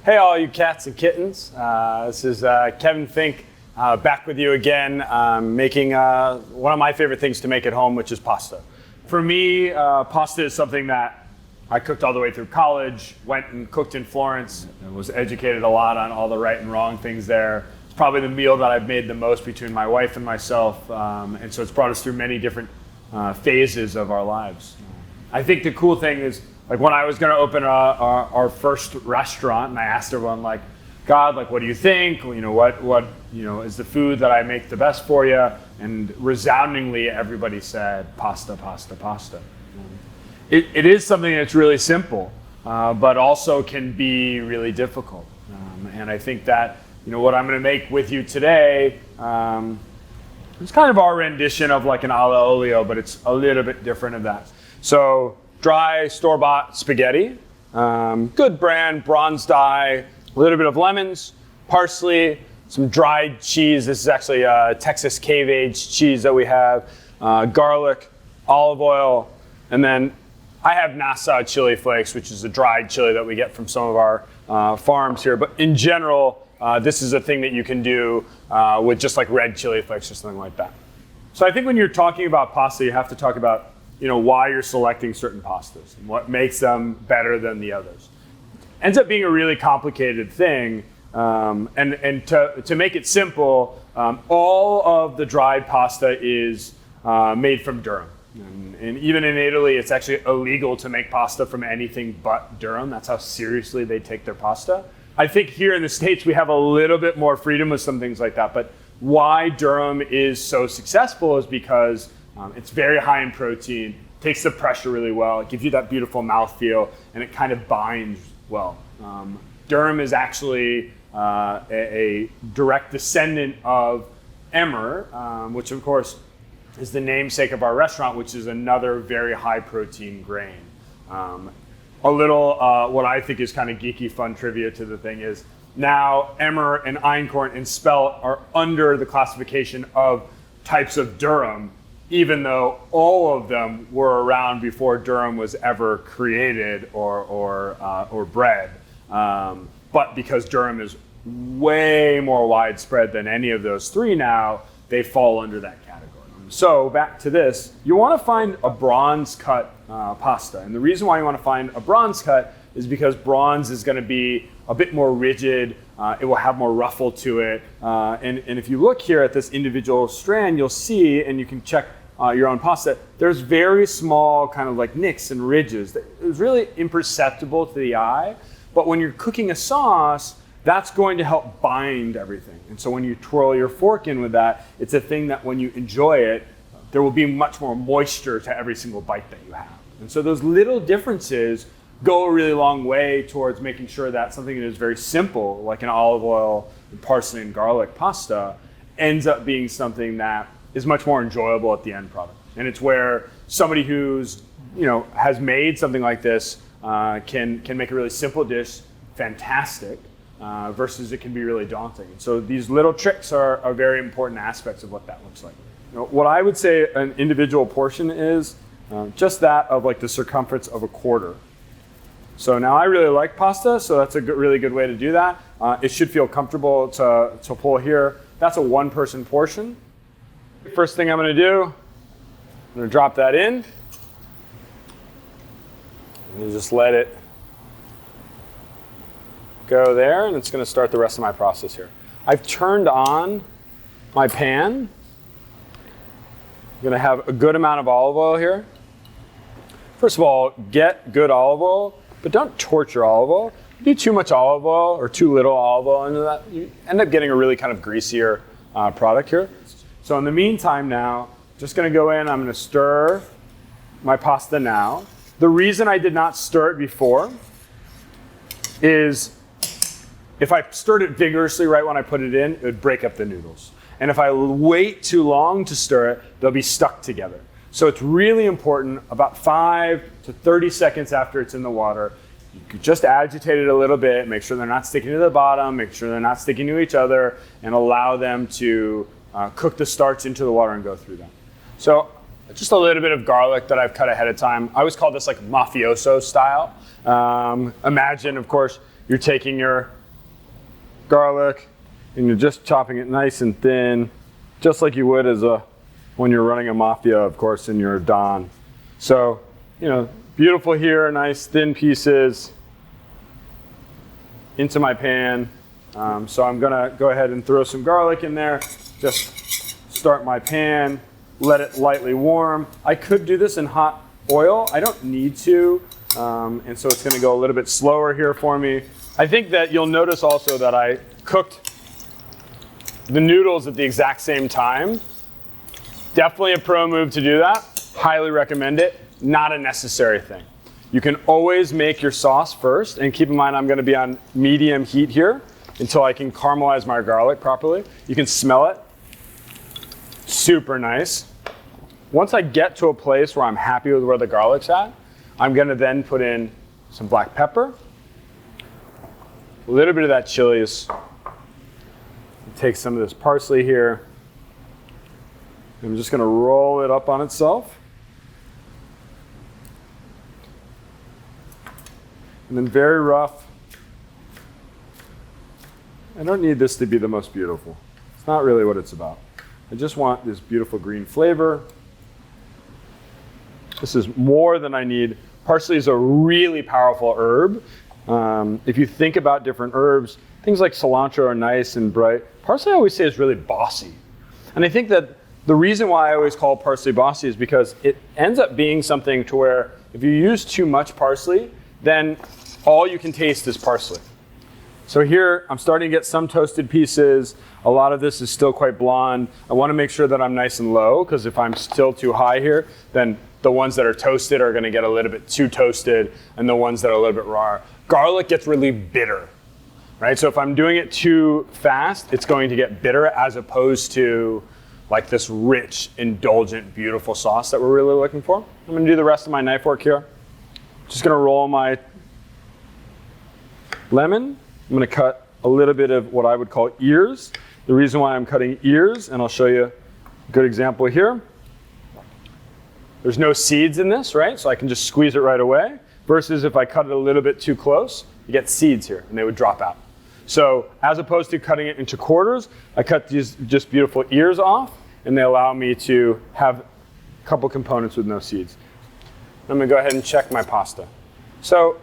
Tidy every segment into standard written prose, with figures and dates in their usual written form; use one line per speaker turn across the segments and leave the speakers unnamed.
Hey all you cats and kittens, this is Kevin Fink back with you again, making one of my favorite things to make at home, which is pasta. For me, pasta is something that I cooked all the way through college, went and cooked in Florence, and was educated a lot on all the right and wrong things there. It's probably the meal that I've made the most between my wife and myself, and so it's brought us through many different phases of our lives. I think the cool thing is, like when I was going to open our first restaurant, and I asked everyone, like, God, like, what do you think? You know, what is the food that I make the best for you? And resoundingly, everybody said pasta, pasta, pasta. It is something that's really simple, but also can be really difficult. And I think that, you know, what I'm going to make with you today is kind of our rendition of like an alla olio, but it's a little bit different of that. So dry store-bought spaghetti, good brand, brown.Add, a little bit of lemons, parsley, some dried cheese. This is actually a Texas cave-aged cheese that we have, garlic, olive oil, and then I have Nassau chili flakes, which is a dried chili that we get from some of our farms here. But in general, this is a thing that you can do with just like red chili flakes or something like that. So I think when you're talking about pasta, you have to talk about, you know, why you're selecting certain pastas and what makes them better than the others. Ends up being a really complicated thing, and to make it simple, all of the dried pasta is made from durum. And even in Italy, it's actually illegal to make pasta from anything but durum. That's how seriously they take their pasta. I think here in the States, we have a little bit more freedom with some things like that, but why durum is so successful is because it's very high in protein, takes the pressure really well, it gives you that beautiful mouthfeel, and it kind of binds well. Durum is actually a direct descendant of emmer, which of course is the namesake of our restaurant, which is another very high protein grain. A little, what I think is kind of geeky fun trivia to the thing is, now emmer and einkorn and spelt are under the classification of types of durum, even though all of them were around before durum was ever created or bred. But because durum is way more widespread than any of those three now, they fall under that category. So back to this, you want to find a bronze cut pasta. And the reason why you want to find a bronze cut is because bronze is going to be a bit more rigid. It will have more ruffle to it. And if you look here at this individual strand, you'll see, and you can check your own pasta, there's very small kind of like nicks and ridges. It's really imperceptible to the eye, but when you're cooking a sauce, that's going to help bind everything. And so when you twirl your fork in with that, it's a thing that when you enjoy it, there will be much more moisture to every single bite that you have. And so those little differences go a really long way towards making sure that something that is very simple, like an olive oil, and parsley and garlic pasta, ends up being something that is much more enjoyable at the end product. And it's where somebody who's, you know, has made something like this can make a really simple dish fantastic, versus it can be really daunting. And so these little tricks are very important aspects of what that looks like. You know, what I would say an individual portion is just that of like the circumference of a quarter. So now I really like pasta, so that's a really good way to do that. It should feel comfortable to pull here. That's a one-person portion. First thing I'm going to do, I'm going to drop that in and just let it go there, and it's going to start the rest of my process here. I've turned on my pan. I'm going to have a good amount of olive oil here. First of all, get good olive oil, but don't torture olive oil. If you do too much olive oil or too little olive oil into that, you end up getting a really kind of greasier product here. So in the meantime now, just going to go in, I'm going to stir my pasta now. The reason I did not stir it before is if I stirred it vigorously right when I put it in, it would break up the noodles. And if I wait too long to stir it, they'll be stuck together. So it's really important, about 5 to 30 seconds after it's in the water, you could just agitate it a little bit, make sure they're not sticking to the bottom, make sure they're not sticking to each other, and allow them to cook the starch into the water and go through them. So just a little bit of garlic that I've cut ahead of time. I always call this like mafioso style. Imagine, of course, you're taking your garlic, and you're just chopping it nice and thin, just like you would when you're running a mafia, of course, in your Don. So, beautiful here, nice thin pieces into my pan. So I'm gonna go ahead and throw some garlic in there, just start my pan, let it lightly warm. I could do this in hot oil. I don't need to, and so it's gonna go a little bit slower here for me. I think that you'll notice also that I cooked the noodles at the exact same time. Definitely a pro move to do that. Highly recommend it. Not a necessary thing. You can always make your sauce first, and keep in mind I'm gonna be on medium heat here until I can caramelize my garlic properly. You can smell it. Super nice. Once I get to a place where I'm happy with where the garlic's at, I'm gonna then put in some black pepper, a little bit of that chilies, take some of this parsley here. I'm just gonna roll it up on itself. And then very rough. I don't need this to be the most beautiful. It's not really what it's about. I just want this beautiful green flavor. This is more than I need. Parsley is a really powerful herb. If you think about different herbs, things like cilantro are nice and bright. Parsley I always say is really bossy. And I think that the reason why I always call parsley bossy is because it ends up being something to where if you use too much parsley, then all you can taste is parsley. So here I'm starting to get some toasted pieces. A lot of this is still quite blonde. I want to make sure that I'm nice and low, because if I'm still too high here, then the ones that are toasted are going to get a little bit too toasted, and the ones that are a little bit raw. Garlic gets really bitter, right? So if I'm doing it too fast, it's going to get bitter, as opposed to like this rich, indulgent, beautiful sauce that we're really looking for. I'm going to do the rest of my knife work here. Just going to roll my lemon. I'm going to cut a little bit of what I would call ears. The reason why I'm cutting ears, and I'll show you a good example here. There's no seeds in this, right? So I can just squeeze it right away. Versus if I cut it a little bit too close, you get seeds here, and they would drop out. So as opposed to cutting it into quarters, I cut these just beautiful ears off, and they allow me to have a couple components with no seeds. I'm gonna go ahead and check my pasta. So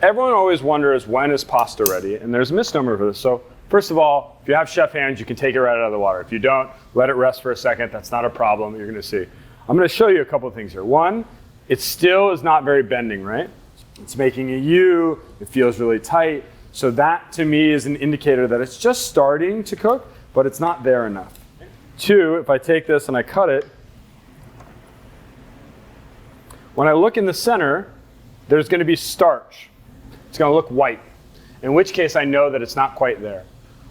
everyone always wonders, when is pasta ready? And there's a misnomer for this. So first of all, if you have chef hands, you can take it right out of the water. If you don't, let it rest for a second. That's not a problem. You're gonna see. I'm gonna show you a couple of things here. One, it still is not very bending, right? It's making a U, it feels really tight. So that to me is an indicator that it's just starting to cook, but it's not there enough. Two, if I take this and I cut it, when I look in the center, there's gonna be starch. It's gonna look white, in which case I know that it's not quite there.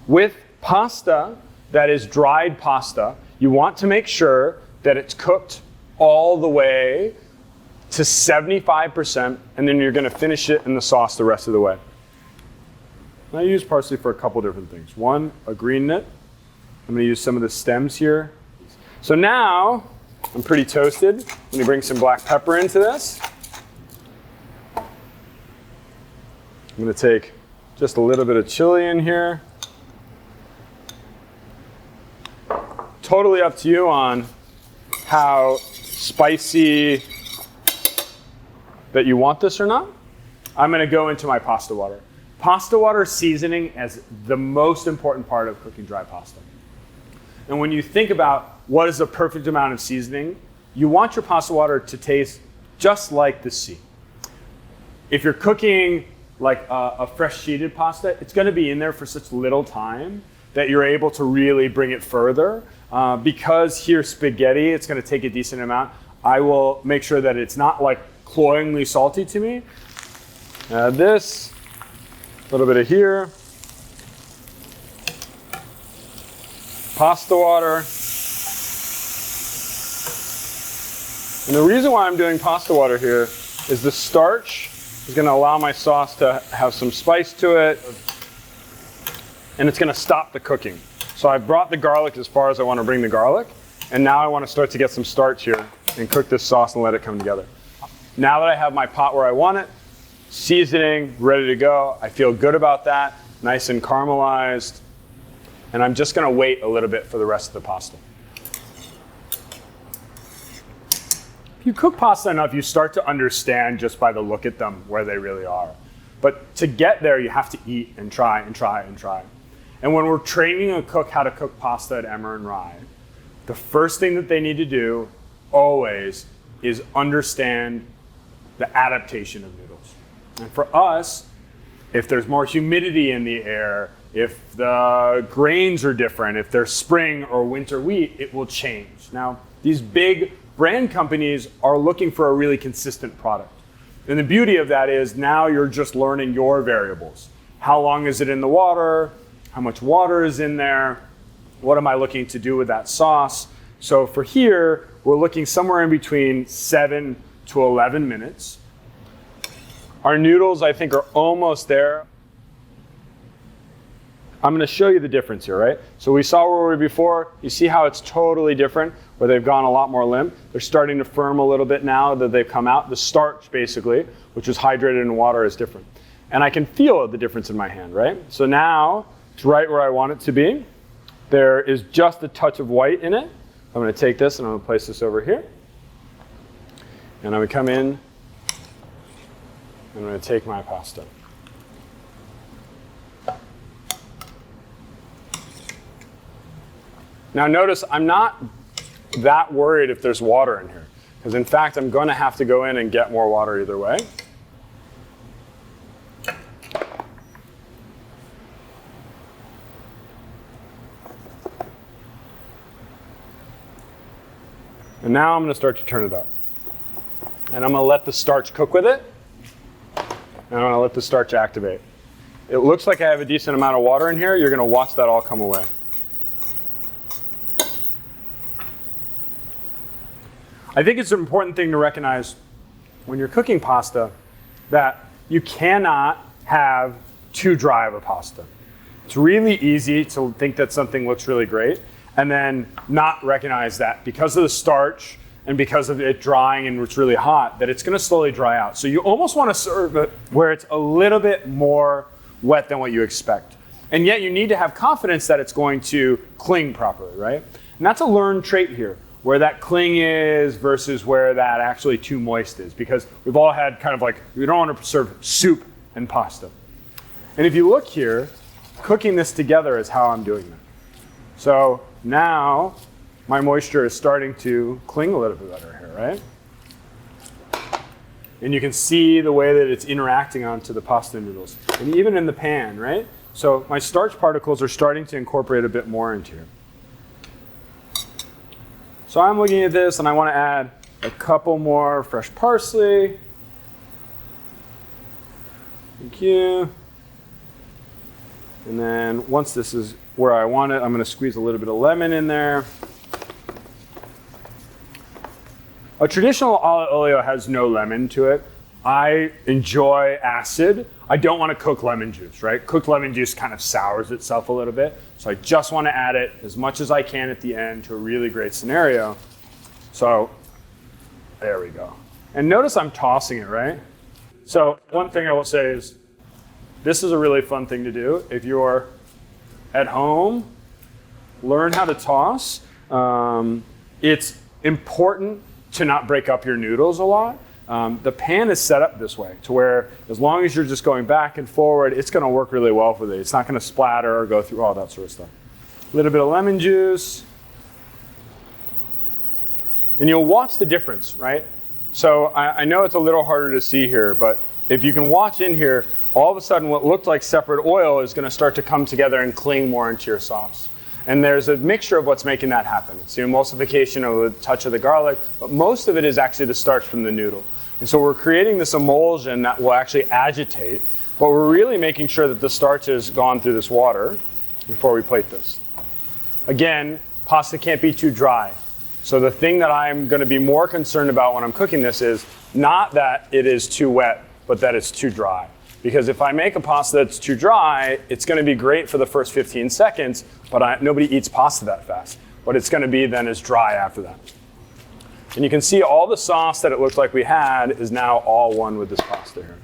With pasta that is dried pasta, you want to make sure that it's cooked all the way to 75%, and then you're gonna finish it in the sauce the rest of the way. And I use parsley for a couple different things. One, a green knit. I'm gonna use some of the stems here. So now, I'm pretty toasted. I'm gonna bring some black pepper into this. I'm gonna take just a little bit of chili in here. Totally up to you on how spicy that you want this or not. I'm gonna go into my pasta water. Pasta water seasoning is the most important part of cooking dry pasta. And when you think about what is the perfect amount of seasoning, you want your pasta water to taste just like the sea. If you're cooking like a fresh sheeted pasta, it's gonna be in there for such little time that you're able to really bring it further. Because here spaghetti, it's gonna take a decent amount. I will make sure that it's not like cloyingly salty to me. Add this, a little bit of here. Pasta water. And the reason why I'm doing pasta water here is the starch is gonna allow my sauce to have some spice to it, and it's gonna stop the cooking. So I've brought the garlic as far as I wanna bring the garlic, and now I wanna start to get some starch here and cook this sauce and let it come together. Now that I have my pot where I want it, seasoning, ready to go, I feel good about that. nice and caramelized. And I'm just going to wait a little bit for the rest of the pasta. If you cook pasta enough, you start to understand just by the look at them where they really are. But to get there, you have to eat and try and try and try. And when we're training a cook how to cook pasta at Emmer and Rye, the first thing that they need to do always is understand the adaptation of noodles. And for us, if there's more humidity in the air, if the grains are different, if they're spring or winter wheat, it will change. Now, these big brand companies are looking for a really consistent product. And the beauty of that is now you're just learning your variables. How long is it in the water? How much water is in there? What am I looking to do with that sauce? So for here, we're looking somewhere in between 7 to 11 minutes. Our noodles, I think, are almost there. I'm going to show you the difference here, right? So we saw where we were before. You see how it's totally different, where they've gone a lot more limp. They're starting to firm a little bit now that they've come out. The starch, basically, which was hydrated in water, is different. And I can feel the difference in my hand, right? So now it's right where I want it to be. There is just a touch of white in it. I'm going to take this and I'm going to place this over here. And I'm going to come in. I'm going to take my pasta. Now notice I'm not that worried if there's water in here, because in fact I'm going to have to go in and get more water either way. And now I'm going to start to turn it up. And I'm going to let the starch cook with it. And I'm going to let the starch activate. It looks like I have a decent amount of water in here. You're going to watch that all come away. I think it's an important thing to recognize when you're cooking pasta that you cannot have too dry of a pasta. It's really easy to think that something looks really great and then not recognize that because of the starch and because of it drying and it's really hot, that it's going to slowly dry out. So you almost want to serve it where it's a little bit more wet than what you expect. And yet you need to have confidence that it's going to cling properly, right? And that's a learned trait here, where that cling is versus where that actually too moist is, because we've all had kind of like, we don't want to serve soup and pasta. And if you look here, cooking this together is how I'm doing that. So now my moisture is starting to cling a little bit better here, right? And you can see the way that it's interacting onto the pasta noodles. And even in the pan, right? So my starch particles are starting to incorporate a bit more into here. So I'm looking at this and I want to add a couple more fresh parsley. Thank you. And then once this is where I want it, I'm going to squeeze a little bit of lemon in there. A traditional olio has no lemon to it. I enjoy acid. I don't want to cook lemon juice, right? Cooked lemon juice kind of sours itself a little bit. So I just want to add it as much as I can at the end to a really great scenario. So there we go. And notice I'm tossing it, right? So one thing I will say is this is a really fun thing to do. If you're at home, learn how to toss. It's important to not break up your noodles a lot. The pan is set up this way to where as long as you're just going back and forward, it's going to work really well for it. It's not going to splatter or go through all that sort of stuff. A little bit of lemon juice. And you'll watch the difference, right? So I know it's a little harder to see here, but if you can watch in here, all of a sudden what looked like separate oil is going to start to come together and cling more into your sauce. And there's a mixture of what's making that happen. It's the emulsification of the touch of the garlic, but most of it is actually the starch from the noodle. And so we're creating this emulsion that will actually agitate, but we're really making sure that the starch has gone through this water before we plate this. Again, pasta can't be too dry. So the thing that I'm going to be more concerned about when I'm cooking this is not that it is too wet, but that it's too dry. Because if I make a pasta that's too dry, it's going to be great for the first 15 seconds, but nobody eats pasta that fast. What it's going to be then is dry after that. And you can see all the sauce that it looked like we had is now all one with this pasta here.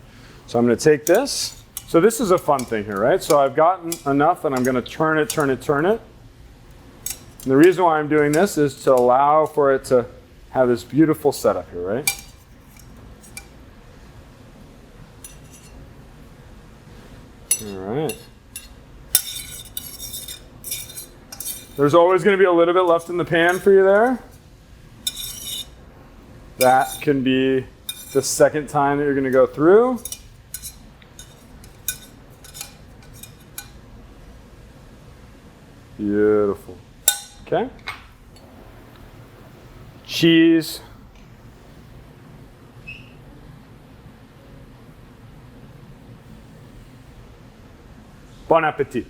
So I'm going to take this, So this is a fun thing here, right? So I've gotten enough and I'm gonna turn it. And the reason why I'm doing this is to allow for it to have this beautiful setup here, right? All right. There's always going to be a little bit left in the pan for you there. That can be the second time that you're going to go through. Beautiful. Okay. Cheese. Buon appetito.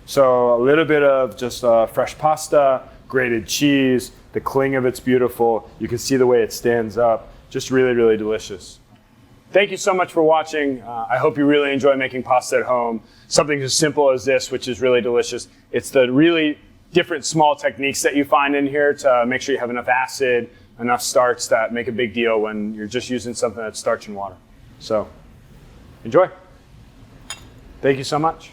So a little bit of just fresh pasta, grated cheese, the cling of it's beautiful. You can see the way it stands up. Just really, really delicious. Thank you so much for watching. I hope you really enjoy making pasta at home. Something as simple as this, which is really delicious. It's the really different small techniques that you find in here to make sure you have enough acid, enough starch that make a big deal when you're just using something that's starch and water. So enjoy. Thank you so much.